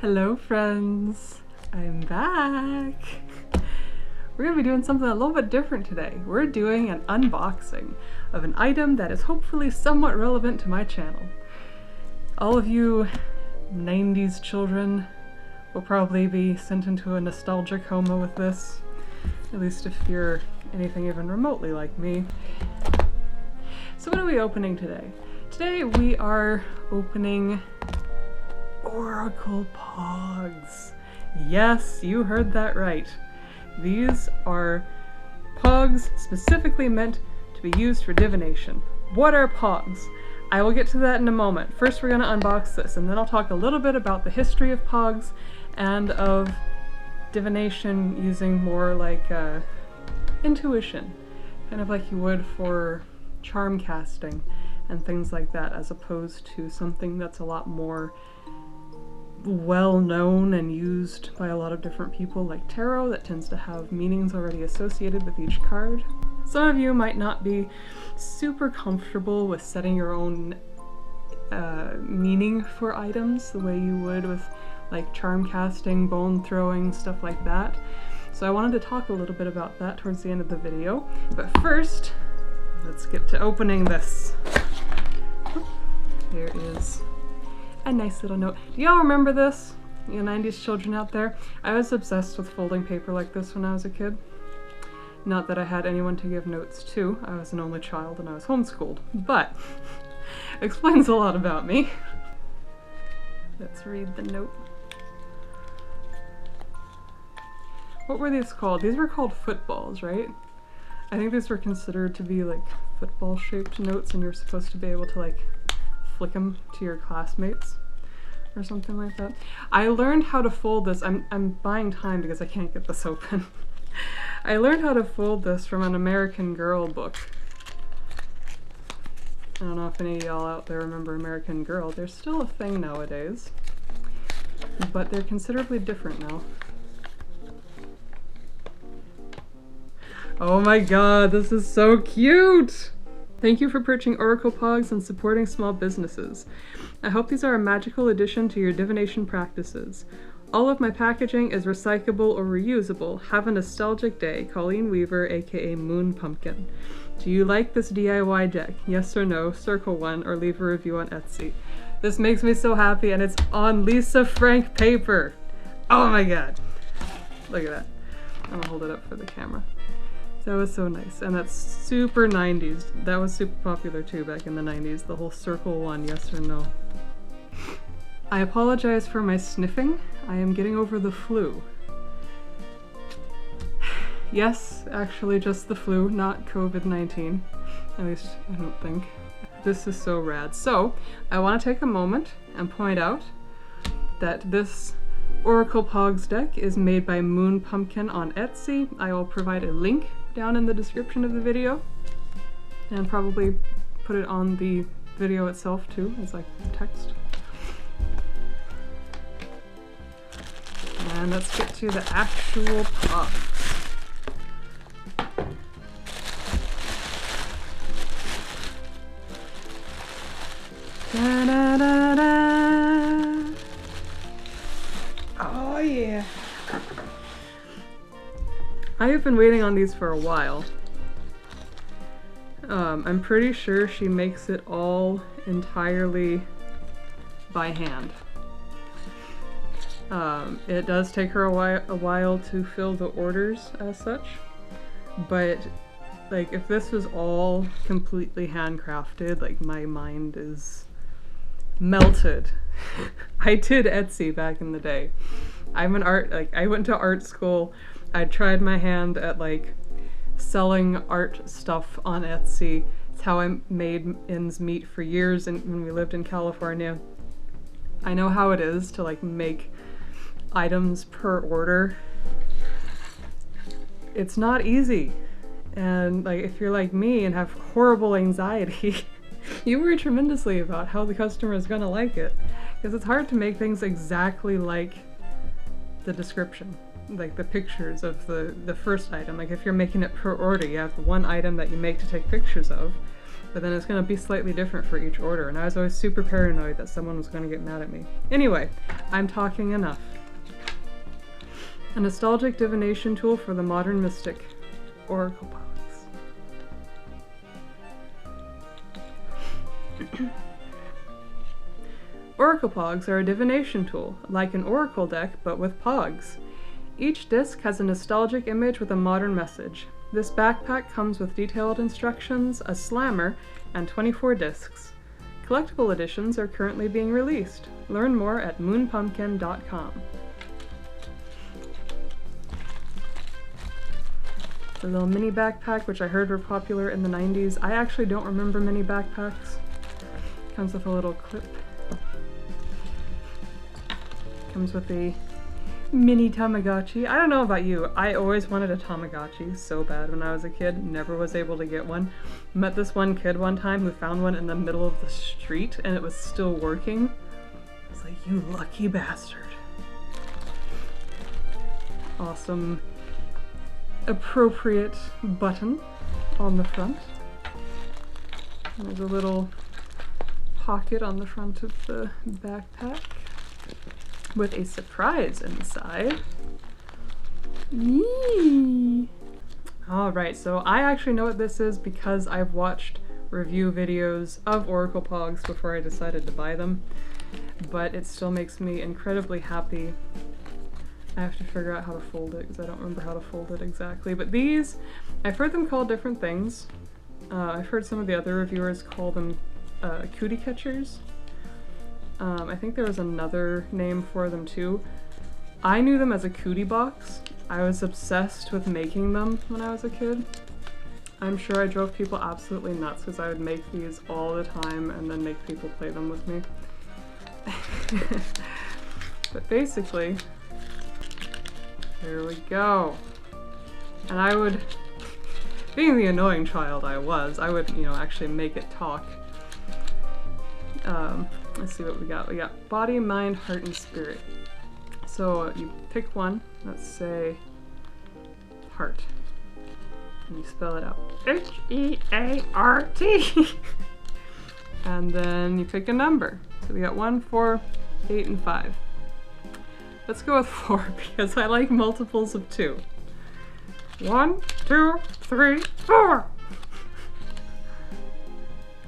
Hello friends, I'm back. We're gonna be doing something a little bit different today. We're doing an unboxing of an item that is hopefully somewhat relevant to my channel. All of you 90s children will probably be sent into a nostalgia coma with this, at least if you're anything even remotely like me. So what are we opening today? Today we are opening Oracle Pogs. Yes, you heard that right. These are Pogs specifically meant to be used for divination. What are Pogs? I will get to that in a moment. First we're going to unbox this, and then I'll talk a little bit about the history of Pogs and of divination using more like intuition, kind of like you would for charm casting and things like that, as opposed to something that's a lot more well known and used by a lot of different people like tarot, that tends to have meanings already associated with each card. Some of you might not be super comfortable with setting your own meaning for items the way you would with like charm casting, bone throwing, stuff like that. So I wanted to talk a little bit about that towards the end of the video. But first, let's get to opening this. There is a nice little note. Do y'all remember this? You 90s children out there? I was obsessed with folding paper like this when I was a kid. Not that I had anyone to give notes to. I was an only child and I was homeschooled, but explains a lot about me. Let's read the note. What were these called? These were called footballs, right? I think these were considered to be like football-shaped notes, and you're supposed to be able to like flick them to your classmates or something like that. I learned how to fold this. I'm buying time because I can't get this open. I learned how to fold this from an American Girl book. I don't know if any of y'all out there remember American Girl. They're still a thing nowadays, but they're considerably different now. Oh my god, this is so cute! Thank you for purchasing Oracle Pogs and supporting small businesses. I hope these are a magical addition to your divination practices. All of my packaging is recyclable or reusable. Have a nostalgic day. Colleen Weaver, aka MoonPumpkin. Do you like this DIY deck? Yes or no? Circle one or leave a review on Etsy. This makes me so happy, and it's on Lisa Frank paper. Oh my god. Look at that. I'm gonna hold it up for the camera. That was so nice, and that's super 90s. That was super popular too back in the 90s, the whole circle one, yes or no. I apologize for my sniffing. I am getting over the flu. Yes, actually just the flu, not COVID-19. At least I don't think. This is so rad. So, I want to take a moment and point out that this Oracle Pogs deck is made by MoonPumpkin on Etsy. I will provide a link down in the description of the video, and probably put it on the video itself too, as like text. And let's get to the actual pop. Da, da, da, da. Oh yeah. I have been waiting on these for a while. I'm pretty sure she makes it all entirely by hand. It does take her a while to fill the orders as such, but like if this was all completely handcrafted, like my mind is melted. I did Etsy back in the day. I'm an I went to art school. I tried my hand at like selling art stuff on Etsy. It's how I made ends meet for years, and when we lived in California. I know how it is to like make items per order. It's not easy, and like if you're like me and have horrible anxiety, you worry tremendously about how the customer is gonna like it, because it's hard to make things exactly like the description, like the pictures of the first item. Like if you're making it per order, you have one item that you make to take pictures of, but then it's going to be slightly different for each order, and I was always super paranoid that someone was going to get mad at me. Anyway, I'm talking enough. A nostalgic divination tool for the modern mystic, Oracle Pogs. Oracle Pogs are a divination tool, like an oracle deck, but with Pogs. Each disc has a nostalgic image with a modern message. This backpack comes with detailed instructions, a slammer, and 24 discs. Collectible editions are currently being released. Learn more at moonpumpkin.com. The little mini backpack, which I heard were popular in the 90s. I actually don't remember mini backpacks. Comes with a little clip. Comes with a mini Tamagotchi. I don't know about you, I always wanted a Tamagotchi so bad when I was a kid, never was able to get one. Met this one kid one time who found one in the middle of the street and it was still working. I was like, you lucky bastard. Awesome, appropriate button on the front. And there's a little pocket on the front of the backpack with a surprise inside. Yee! Alright, so I actually know what this is because I've watched review videos of Oracle Pogs before I decided to buy them, but it still makes me incredibly happy. I have to figure out how to fold it because I don't remember how to fold it exactly, but these, I've heard them called different things. I've heard some of the other reviewers call them cootie catchers. I think there was another name for them too. I knew them as a cootie box. I was obsessed with making them when I was a kid. I'm sure I drove people absolutely nuts because I would make these all the time and then make people play them with me. But basically, there we go. And I would, being the annoying child I would, you know, actually make it talk. Let's see what we got. We got body, mind, heart, and spirit. So you pick one, let's say heart. And you spell it out. H-E-A-R-T. And then you pick a number. So we got 1, 4, 8, and 5. Let's go with 4 because I like multiples of 2. 1, 2, 3, 4!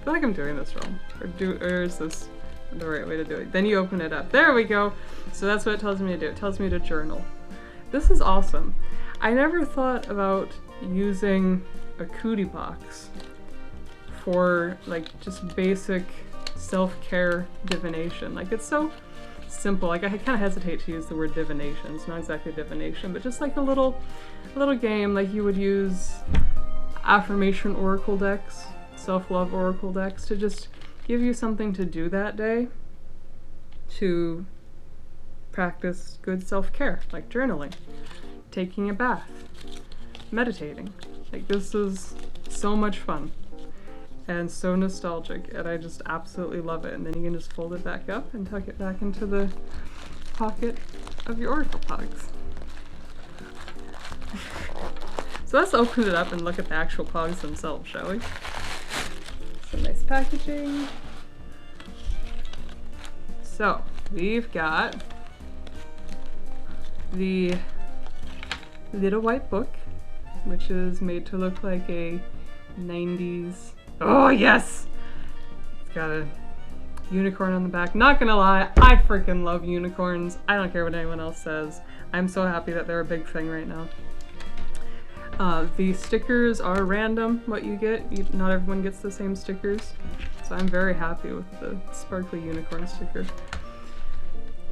I feel like I'm doing this wrong. Or is this the right way to do it? Then you open it up. There we go! So that's what it tells me to do. It tells me to journal. This is awesome. I never thought about using a cootie box for like just basic self-care divination. Like it's so simple. Like I kind of hesitate to use the word divination. It's not exactly divination, but just like a little game like you would use affirmation oracle decks, self-love oracle decks to just give you something to do that day to practice good self-care, like journaling, taking a bath, meditating. Like this is so much fun and so nostalgic, and I just absolutely love it. And then you can just fold it back up and tuck it back into the pocket of your Oracle Pogs. So let's open it up and look at the actual Pogs themselves, shall we? Some nice packaging. So we've got the little white book, which is made to look like a 90s. Oh yes! It's got a unicorn on the back. Not gonna lie, I freaking love unicorns. I don't care what anyone else says. I'm so happy that they're a big thing right now. The stickers are random, what you get. Not everyone gets the same stickers. So I'm very happy with the sparkly unicorn sticker.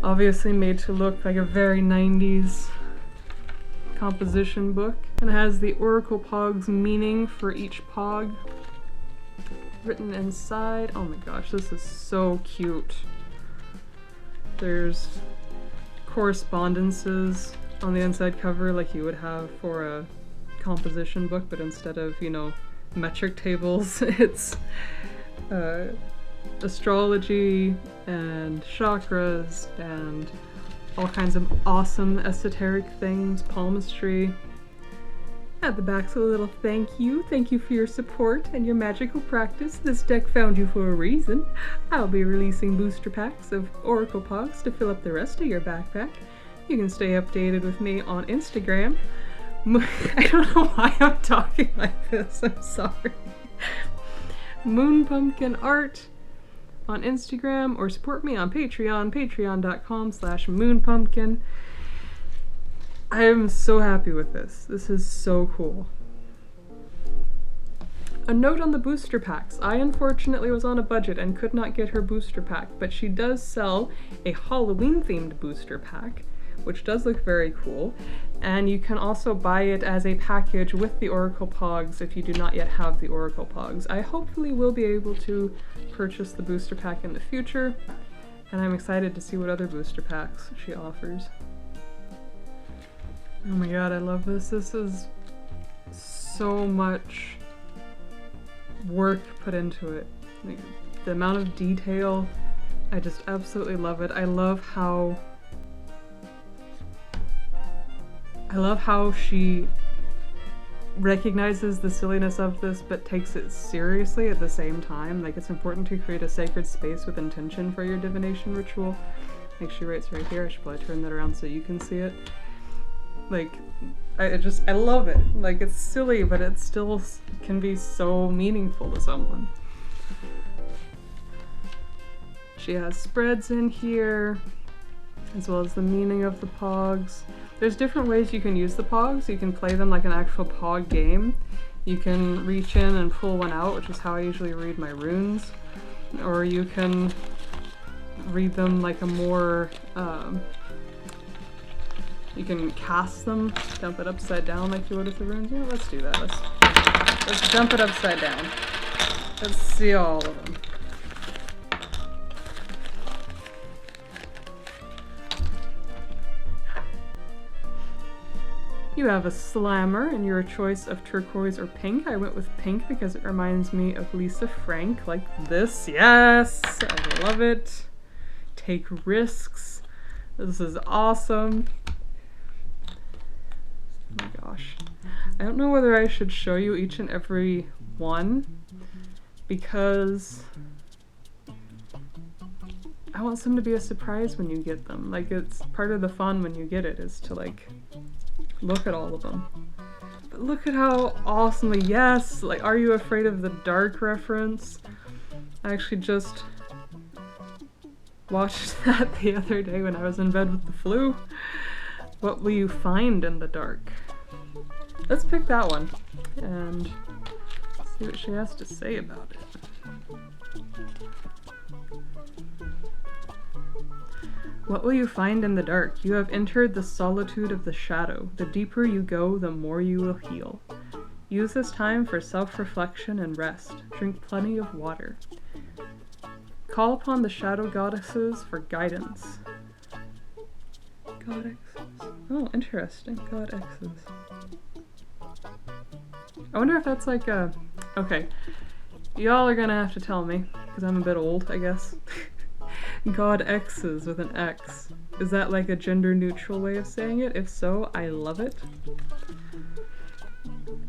Obviously made to look like a very 90s composition book. And it has the Oracle Pogs meaning for each Pog written inside. Oh my gosh, this is so cute. There's correspondences on the inside cover like you would have for a composition book, but instead of, you know, metric tables, it's astrology and chakras and all kinds of awesome esoteric things, palmistry. At the back's a little thank you. Thank you for your support and your magical practice. This deck found you for a reason. I'll be releasing booster packs of Oracle Pogs to fill up the rest of your backpack. You can stay updated with me on Instagram. I don't know why I'm talking like this. I'm sorry. MoonPumpkin art on Instagram, or support me on Patreon, patreon.com/moonpumpkin. I am so happy with this. This is so cool. A note on the booster packs. I unfortunately was on a budget and could not get her booster pack, but she does sell a Halloween themed booster pack, which does look very cool. And you can also buy it as a package with the Oracle Pogs if you do not yet have the Oracle Pogs. I hopefully will be able to purchase the booster pack in the future, and I'm excited to see what other booster packs she offers. Oh my god, I love this. This is so much work put into it. Like, the amount of detail, I just absolutely love it. I love how she recognizes the silliness of this but takes it seriously at the same time. Like, it's important to create a sacred space with intention for your divination ritual. Like, she writes right here. I should probably turn that around so you can see it. Like, I love it. Like, it's silly, but it still can be so meaningful to someone. She has spreads in here, as well as the meaning of the Pogs. There's different ways you can use the Pogs. You can play them like an actual Pog game. You can reach in and pull one out, which is how I usually read my runes. Or you can read them like a more, you can cast them, dump it upside down like you would with the runes. Yeah, let's do that. Let's dump it upside down. Let's see all of them. You have a slammer and your choice of turquoise or pink. I went with pink because it reminds me of Lisa Frank, like this. Yes! I love it. Take risks. This is awesome. Oh my gosh. I don't know whether I should show you each and every one because I want some to be a surprise when you get them. Like, it's part of the fun when you get it is to like look at all of them. But look at how awesomely, yes! Like, Are You Afraid of the Dark reference? I actually just watched that the other day when I was in bed with the flu. What will you find in the dark? Let's pick that one and see what she has to say about it. What will you find in the dark? You have entered the solitude of the shadow. The deeper you go, the more you will heal. Use this time for self-reflection and rest. Drink plenty of water. Call upon the shadow goddesses for guidance. God X's. Oh, interesting. God X's. I wonder if that's like a... Okay. Y'all are gonna have to tell me, because I'm a bit old, I guess. God X's with an X. Is that like a gender-neutral way of saying it? If so, I love it.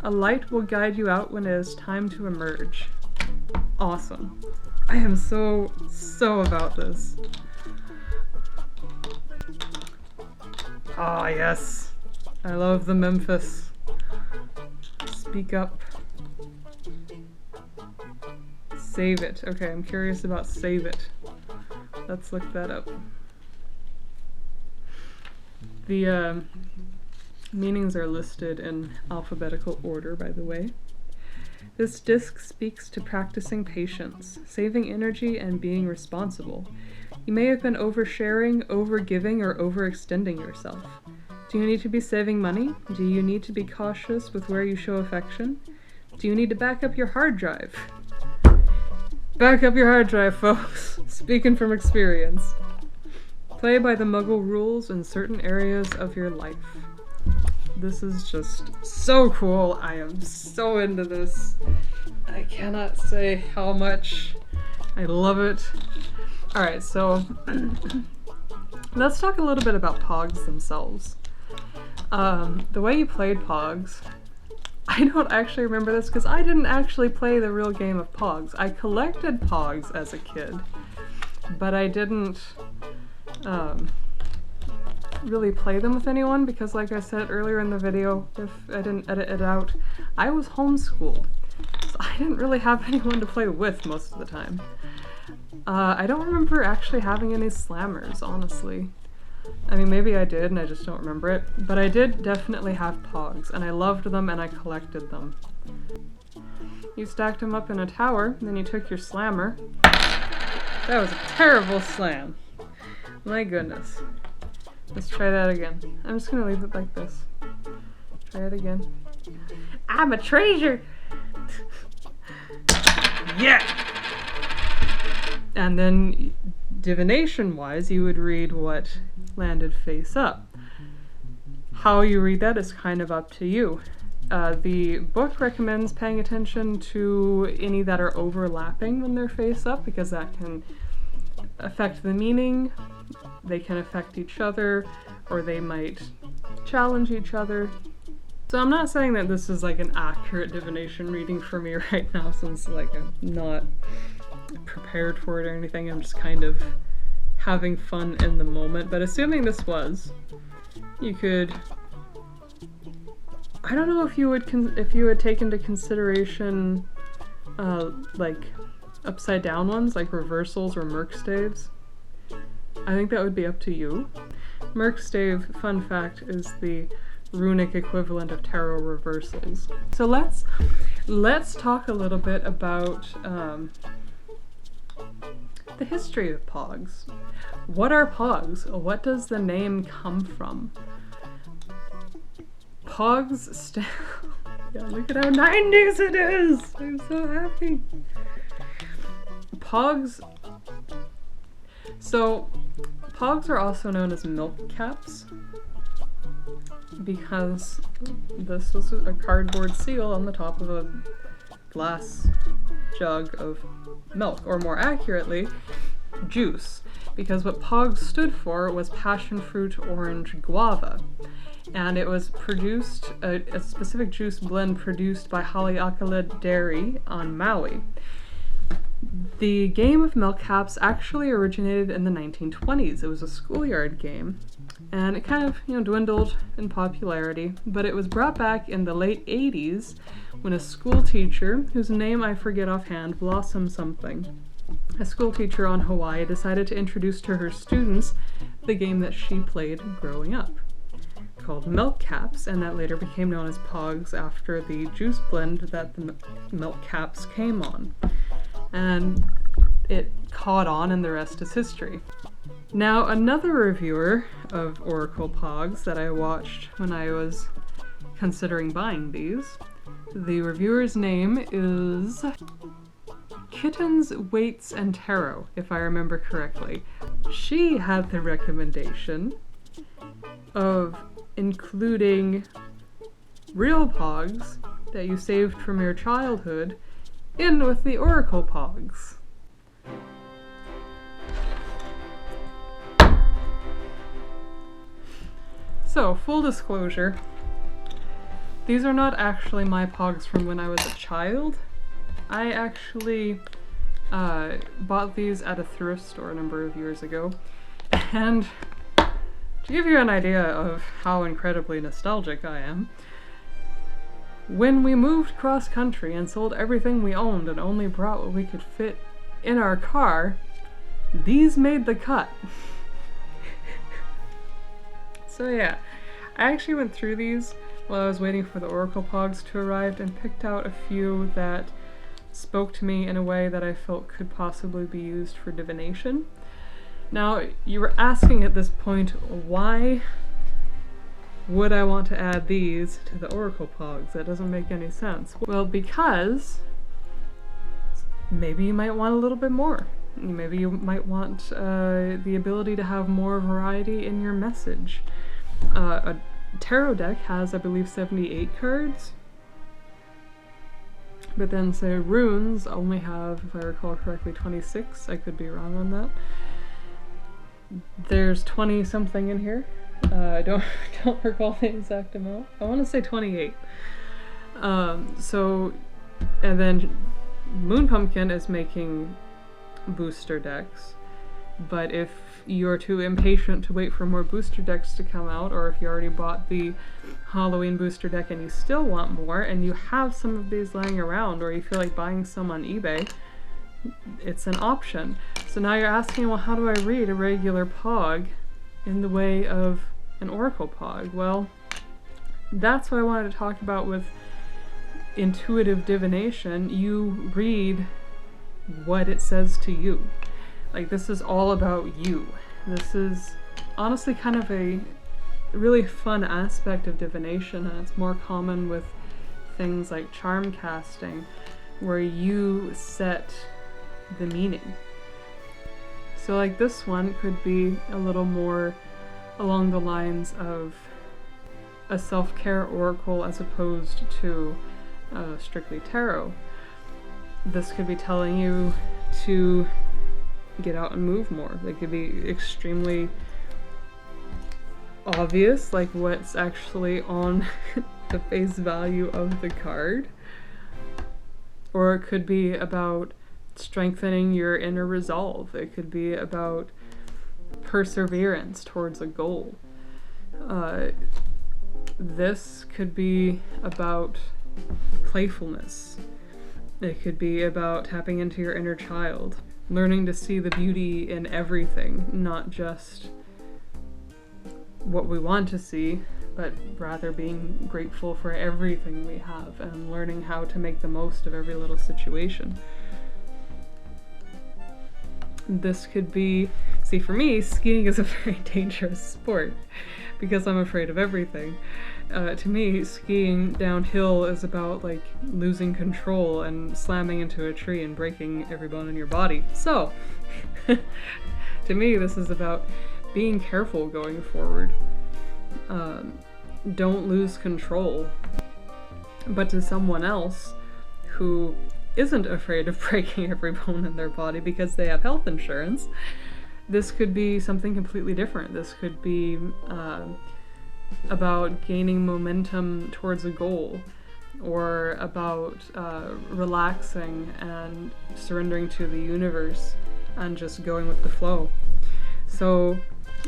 A light will guide you out when it is time to emerge. Awesome. I am so about this. Ah, yes. I love the Memphis. Speak up. Save it. Okay, I'm curious about save it. Let's look that up. The meanings are listed in alphabetical order, by the way. This disc speaks to practicing patience, saving energy, and being responsible. You may have been oversharing, overgiving, or overextending yourself. Do you need to be saving money? Do you need to be cautious with where you show affection? Do you need to back up your hard drive? Back up your hard drive, folks. Speaking from experience. Play by the Muggle rules in certain areas of your life. This is just so cool. I am so into this. I cannot say how much I love it. Alright, so let's talk a little bit about Pogs themselves. The way you played Pogs I don't actually remember this because I didn't actually play the real game of Pogs. I collected Pogs as a kid, but I didn't really play them with anyone because, like I said earlier in the video, if I didn't edit it out, I was homeschooled. So I didn't really have anyone to play with most of the time. I don't remember actually having any slammers, honestly. I mean, maybe I did and I just don't remember it, but I did definitely have Pogs, and I loved them and I collected them. You stacked them up in a tower, and then you took your slammer. That was a terrible slam. My goodness. Let's try that again. I'm just gonna leave it like this. Try it again. I'm a treasure! Yeah! And then, divination-wise, you would read what landed face up. How you read that is kind of up to you. The book recommends paying attention to any that are overlapping when they're face up, because that can affect the meaning, they can affect each other, or they might challenge each other. So I'm not saying that this is like an accurate divination reading for me right now, since like I'm not prepared for it or anything. I'm just kind of having fun in the moment. But assuming this was, you could, I don't know if you would take into consideration like upside down ones like reversals or merkstaves. I think that would be up to you. Merkstave, fun fact, is the runic equivalent of tarot reversals. So let's talk a little bit about the history of Pogs. What are Pogs? What does the name come from? Pogs yeah, look at how 90s it is! I'm so happy! Pogs. So, Pogs are also known as milk caps because this was a cardboard seal on the top of a glass jug of milk, or more accurately, juice, because what Pogs stood for was passion fruit, orange, guava. And it was produced, a specific juice blend produced by Haleakala Dairy on Maui. The game of milk caps actually originated in the 1920s. It was a schoolyard game, and it kind of, dwindled in popularity, but it was brought back in the late 80s when a school teacher, whose name I forget offhand, Blossom something, a school teacher on Hawaii, decided to introduce to her students the game that she played growing up, called milk caps, and that later became known as Pogs after the juice blend that the milk caps came on. And it caught on, and the rest is history. Now, another reviewer of Oracle Pogs that I watched when I was considering buying these, the reviewer's name is Kittens, Weights, and Tarot, if I remember correctly. She had the recommendation of including real Pogs that you saved from your childhood in with the Oracle Pogs. So, full disclosure, these are not actually my Pogs from when I was a child. I actually bought these at a thrift store a number of years ago, and to give you an idea of how incredibly nostalgic I am, when we moved cross-country and sold everything we owned and only brought what we could fit in our car, these made the cut. So yeah, I actually went through these while I was waiting for the Oracle Pogs to arrive and picked out a few that spoke to me in a way that I felt could possibly be used for divination. Now, you were asking at this point, why would I want to add these to the Oracle Pogs? That doesn't make any sense. Well, because maybe you might want a little bit more. Maybe you might want the ability to have more variety in your message. A tarot deck has, I believe, 78 cards, but then, say, runes only have, if I recall correctly, 26. I could be wrong on that. There's 20 something in here. I don't recall the exact amount. I want to say 28. And then MoonPumpkin is making booster decks, but if you're too impatient to wait for more booster decks to come out, or if you already bought the Halloween booster deck and you still want more, and you have some of these lying around, or you feel like buying some on eBay, it's an option. So now you're asking, well, how do I read a regular Pog in the way of an Oracle Pog? Well, that's what I wanted to talk about with intuitive divination. You read what it says to you. Like, this is all about you. This is honestly kind of a really fun aspect of divination, and it's more common with things like charm casting, where you set the meaning. So like this one could be a little more along the lines of a self-care oracle as opposed to strictly tarot. This could be telling you to get out and move more. They could be extremely obvious, like what's actually on the face value of the card. Or it could be about strengthening your inner resolve. It could be about perseverance towards a goal. This could be about playfulness. It could be about tapping into your inner child, learning to see the beauty in everything, not just what we want to see, but rather being grateful for everything we have and learning how to make the most of every little situation. This could be, see, for me, skiing is a very dangerous sport because I'm afraid of everything. To me, skiing downhill is about like losing control and slamming into a tree and breaking every bone in your body. So, to me, this is about being careful going forward. Don't lose control. But to someone else who isn't afraid of breaking every bone in their body because they have health insurance, this could be something completely different. This could be about gaining momentum towards a goal, or about relaxing and surrendering to the universe and just going with the flow. So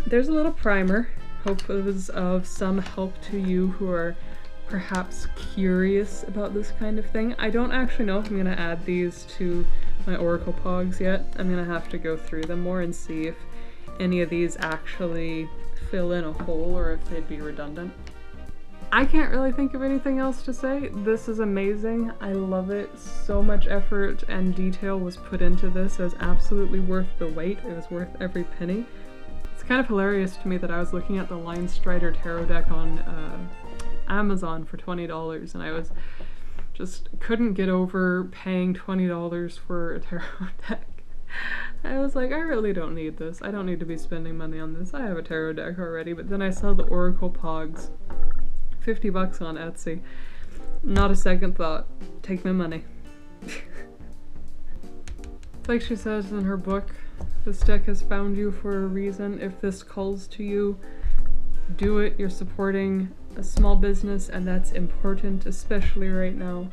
there's a little primer. Hope it was of some help to you who are perhaps curious about this kind of thing. I don't actually know if I'm going to add these to my Oracle Pogs yet. I'm going to have to go through them more and see if any of these actually fill in a hole or if they'd be redundant. I can't really think of anything else to say. This is amazing. I love it. So much effort and detail was put into this. It was absolutely worth the wait. It was worth every penny. It's kind of hilarious to me that I was looking at the Line Strider tarot deck on Amazon for $20, and I was just couldn't get over paying $20 for a tarot deck. I was like, I really don't need this. I don't need to be spending money on this. I have a tarot deck already. But then I saw the Oracle Pogs, $50 on Etsy. Not a second thought. Take my money. Like she says in her book, this deck has found you for a reason. If this calls to you, do it. You're supporting a small business, and that's important, especially right now.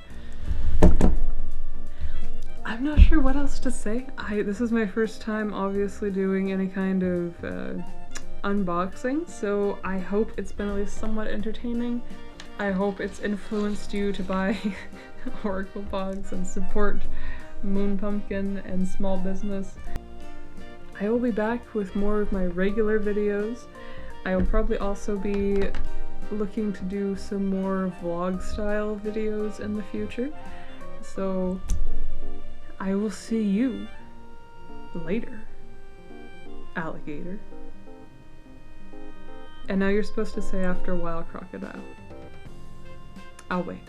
I'm not sure what else to say. This is my first time obviously doing any kind of unboxing, so I hope it's been at least somewhat entertaining. I hope it's influenced you to buy Oracle Pogs and support MoonPumpkin and small business. I will be back with more of my regular videos. I will probably also be looking to do some more vlog style videos in the future. So I will see you later, alligator. And now you're supposed to say after a while, crocodile. I'll wait.